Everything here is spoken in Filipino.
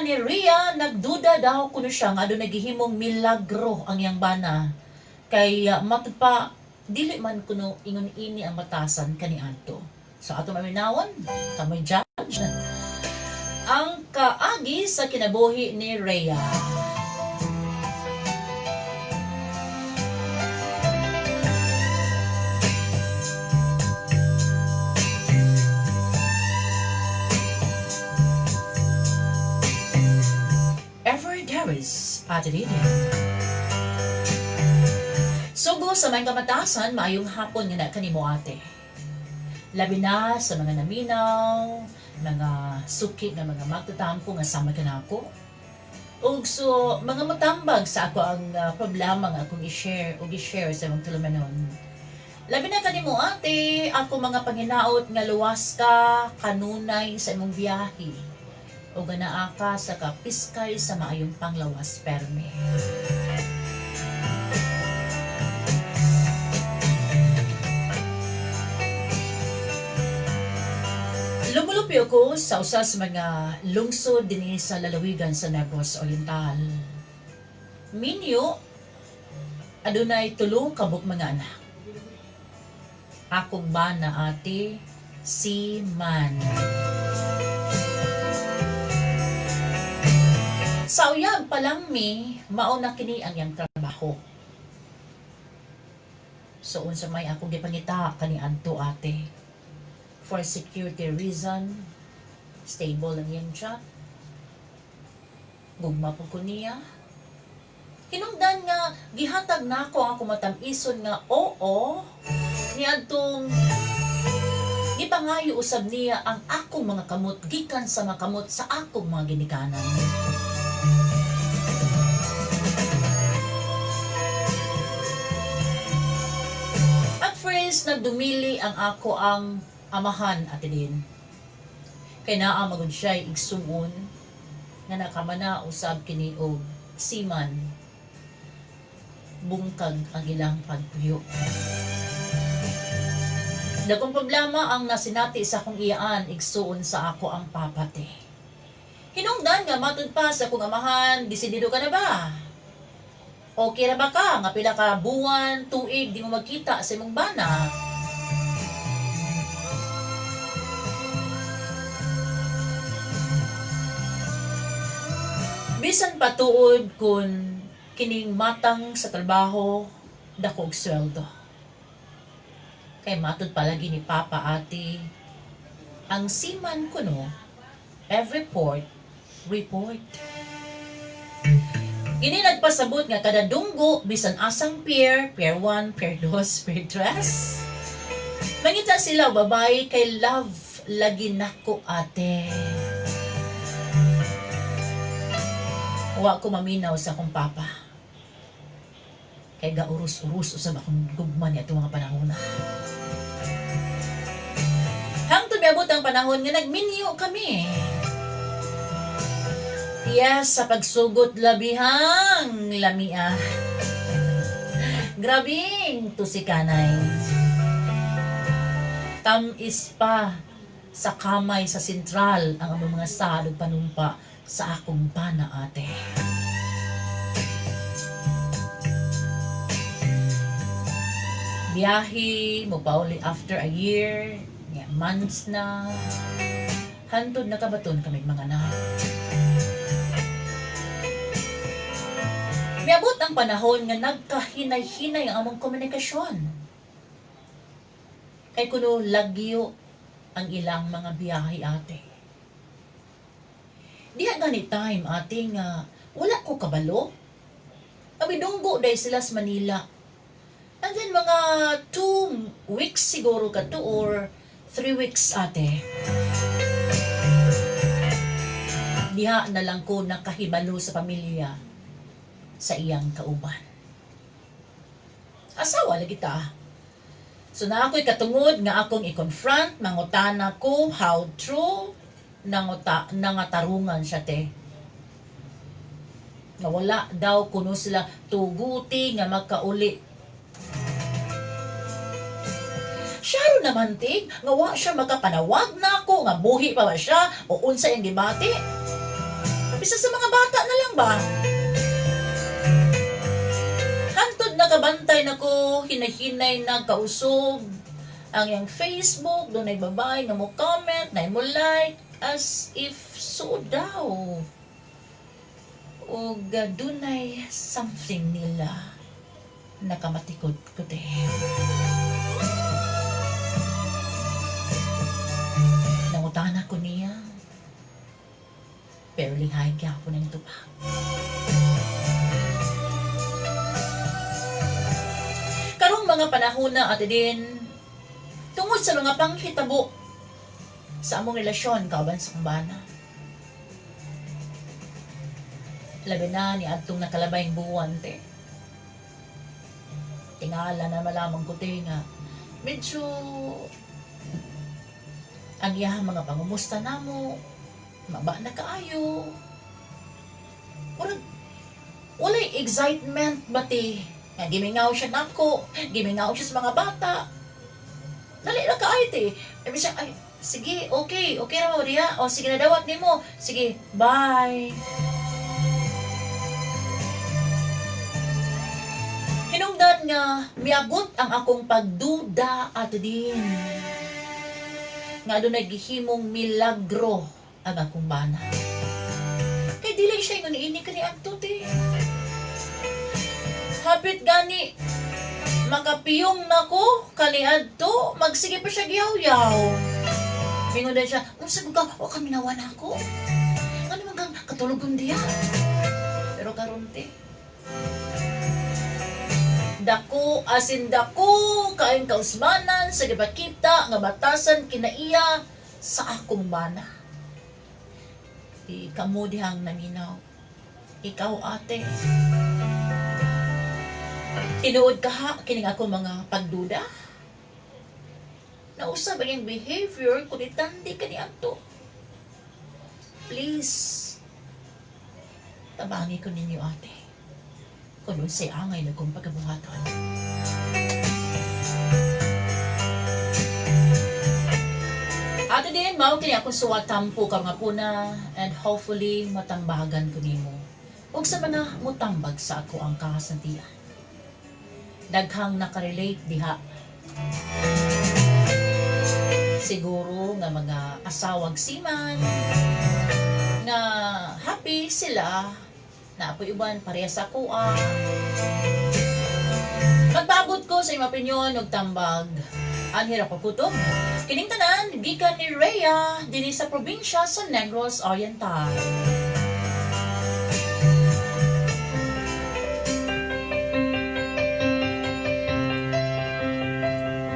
ni Rhea, nagduda daw kuno siya nga doon naghihimong milagro ang iyang bana. Kay matud pa, dili man kuno ingon ini ang batasan kaniadto. So ato maminawon, kamoy judge. Ang kaagi sa kinabuhi ni Rhea. Paris at din. Sugo sa may kamatasan, maayong hapon nga na kanimo ate. Labi na sa mga naminaw, mga suki nga mga magtatampo nga sama ka nako. Ug so mga matambag sa ako ang problema nga akong i-share o i-share sa mga tulumanon. Labi na kanimo ate, ako mga panginaot nga luwas ka kanunay sa imong biyahe. O ganaa ka sa kapiskay sa maayong panglawas perme. Lumulupyo ko sa usas mga lungsod din sa lalawigan sa Negros Oriental. Minyo, adunay tulo kabuk mga anak. Akong bana ate, si Man. Sa uyab pa lang mauna kini ang iyang trabaho. So unsa may akong gipangita kaniadto ate. For security reason, stable lang yan siya. Gugma po ko niya. Hinungdan nga, gihatag na ako ang kumatamison nga oo, niadtong gipangayo usab niya ang akong mga kamot, gikan sa makamot sa akong mga ginikanan. Nagdumili ang ako ang amahan at din. Kay naa magud siya igsuon nga nakamana usab kini og siman bungkag ang ilang pagpuyo. Dagkong problema ang nasinati sa akong iyaan igsuon sa ako ang papate. Hinungdan nga matud pa sa akong amahan, desidido ka na ba? Okay ra ba ka? Nga pila ka buwan, tuig, di mo magkita sa imong bana. Bisan patuod kun kining matang sa trabaho, dakog sweldo. Kay matud palagi ni Papa ate, ang siman kuno, every report. Ini nagpasabot nga kada dunggo bisan asang pair 1, pair 2, pair 3. Mangita sila babae kay love lagi nako ate. Wa ko maminaw sa akong papa. Kay gaurus-urus usab akong gugma niya itong mga panahon na. Hangtod miabot ang panahon nga nagminyo kami. Yes, sa pagsugot labihang lamia. Grabing to si kanay. Tamis pa sa kamay sa sentral ang among mga sadog panumpa sa akong bana ate. Biyahe mo pauli after a year, months na. Hantod na kabaton kami mga anak. Miabot ang panahon nga nagkahinay-hinay ang among komunikasyon. Kay kuno lagyo ang ilang mga biyahe ate. Diha gani time ate nga wala ko kabalo. Abidunggo dahil sila sa Manila. And then mga 2 weeks siguro ka to or 3 weeks ate. Diha na lang ko nakahibalo sa pamilya sa iyang kauban. Asawa lagi ta. So na ako'y katungod nga akong i-confront, mangutana ko how true nangatarungan siya te. Nga wala daw kuno sila tuguti nga magkauli. Siya naman tig, nga wa siya magkapanawag na ako, nga buhi pa ba siya, o unsa yung gibati. Bisa sa mga bata na lang ba? Hantod nakabantay na ko, hinahinay na kausob ang yung Facebook, doon ay babae nga mo comment, na mo like, as if so daw. O dunay something nila nakamatikod ko din. Nangutangan ako niya, pero lihay kaya ako ng tupak. Karong mga panahon na ati din, tungod sa mga panghitabo sa among relasyon kauban sa kumbana. Labi na ni adtong nakalabayng buwan te. Tingala na malamang ko te nga medyo ang iyahang mga pangumusta namo maba na kaayo. Walay excitement ba te? Nga gimingaw siya nako, gimingaw siya sa mga bata. Dali na kaayo te. Sabi siya, ay, sige, okay na mo diya. O sige na dawat ni mo. Sige, bye. Hinungdan nga, miabot ang akong pagduda at din. Nga doon naghihimong milagro ang akong bana. Kaya dili siya yung ini ka ni Anto, te. Hapit gani, makapiyong na ko, kaniadto, magsige pa siya giyaw-yaw. Mingon din siya, sabi ka, o kami nawa na ako. Ano man kang katulugon diya? Pero karon te, dako asin dako kaayong kausmanan sa gibakita nga batasan kinaiya sa akong bana. Di kamo dihang naminaw. Ikaw ate. Tinuod ka ha kining ako mga pagduda. Nausa ba yung behavior kung itandi ka ni Anto? Please, tabangi ko ninyo ate. Kung say angay na kong pagkabuhaton. Ato din, mao kini akong suwatampo ka nga puna and hopefully matambagan ko nimo. Ug sa mga mutambag sa ako ang kahasantian. Daghang nakarelate diha. Siguro nga mga asawag siman nga happy sila na apoy uban pareha sa kuha. Magpabot ko sa imong opinyon og tambag. Ang hirap pagkutob. Kining tanan gikan ni Rhea dinhi sa probinsya sa Negros Oriental.